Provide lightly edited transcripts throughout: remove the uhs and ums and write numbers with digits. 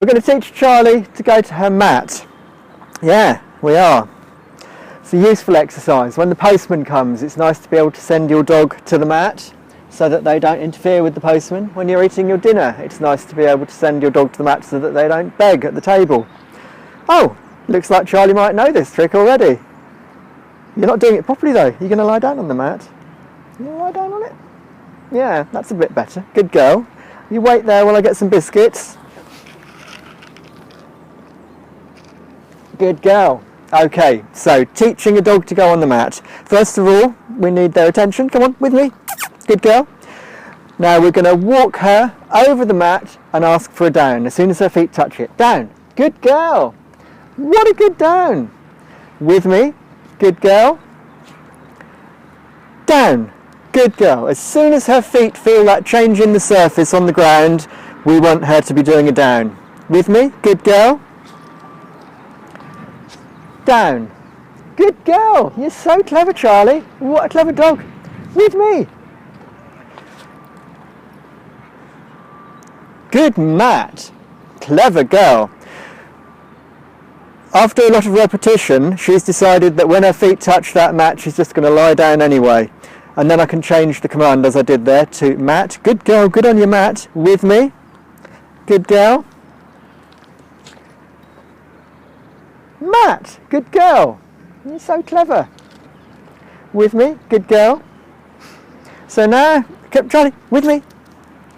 We're going to teach Charlie to go to her mat. Yeah, we are. It's a useful exercise. When the postman comes, it's nice to be able to send your dog to the mat so that they don't interfere with the postman. When you're eating your dinner, it's nice to be able to send your dog to the mat so that they don't beg at the table. Oh, looks like Charlie might know this trick already. You're not doing it properly though. You're going to lie down on the mat. You going to lie down on it? Yeah, that's a bit better. Good girl. You wait there while I get some biscuits. Good girl. Okay, so teaching a dog to go on the mat. First of all, we need their attention. Come on, with me. Good girl. Now we're going to walk her over the mat and ask for a down as soon as her feet touch it. Down. Good girl. What a good down. With me. Good girl. Down. Good girl. As soon as her feet feel that change in the surface on the ground, we want her to be doing a down. With me. Good girl. Down. Good girl. You're so clever, Charlie. What a clever dog. With me. Good mat. Clever girl. After a lot of repetition, she's decided that when her feet touch that mat, she's just going to lie down anyway. And then I can change the command as I did there to mat. Good girl. Good on your mat. With me. Good girl. Mat, good girl. You're so clever. With me, good girl. So now, Charlie, with me.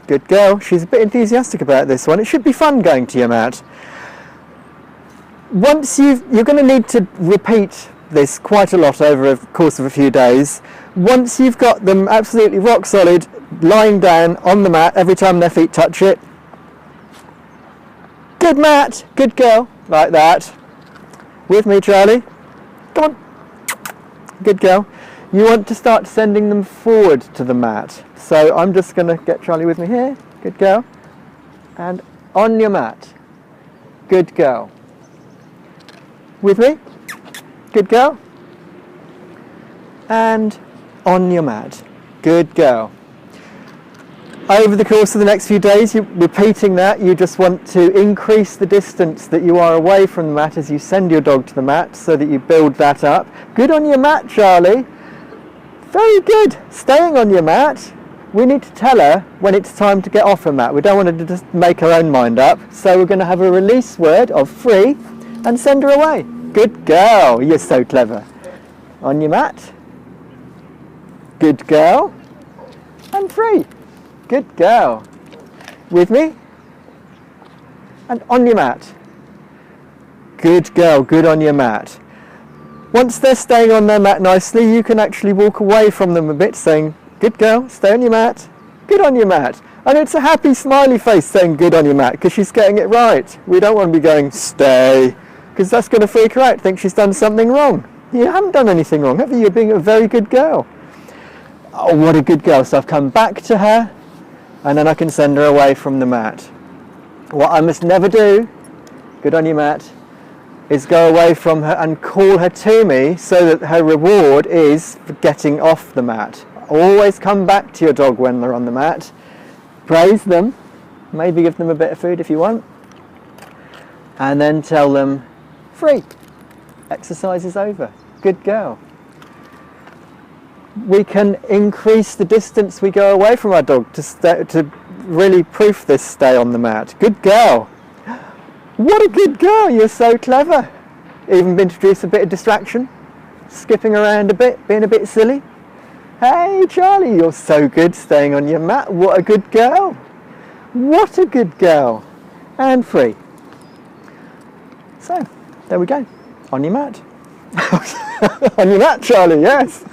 Good girl. She's a bit enthusiastic about this one. It should be fun going to your mat. Once you're going to need to repeat this quite a lot over the course of a few days. Once you've got them absolutely rock solid, lying down on the mat every time their feet touch it. Good mat, good girl, like that. With me, Charlie. Come on. Good girl. You want to start sending them forward to the mat. So I'm just going to get Charlie with me here. Good girl. And on your mat. Good girl. With me. Good girl. And on your mat. Good girl. Over the course of the next few days, you're repeating that. You just want to increase the distance that you are away from the mat as you send your dog to the mat so that you build that up. Good on your mat, Charlie. Very good. Staying on your mat. We need to tell her when it's time to get off her mat. We don't want her to just make her own mind up. So we're going to have a release word of free and send her away. Good girl. You're so clever. On your mat. Good girl. And free. Good girl. With me. And on your mat. Good girl, good on your mat. Once they're staying on their mat nicely, you can actually walk away from them a bit saying, good girl, stay on your mat. Good on your mat. And it's a happy smiley face saying good on your mat because she's getting it right. We don't want to be going, stay, because that's going to freak her out, think she's done something wrong. You haven't done anything wrong, have you? You're being a very good girl. Oh, what a good girl. So I've come back to her. And then I can send her away from the mat. What I must never do, good on your mat, is go away from her and call her to me so that her reward is for getting off the mat. Always come back to your dog when they're on the mat. Praise them. Maybe give them a bit of food if you want. And then tell them, free. Exercise is over. Good girl. We can increase the distance we go away from our dog to really proof this stay on the mat. Good girl. What a good girl. You're so clever. Even introduce a bit of distraction. Skipping around a bit, being a bit silly. Hey Charlie, you're so good staying on your mat. What a good girl. What a good girl. And free. So, there we go. On your mat. On your mat, Charlie, yes.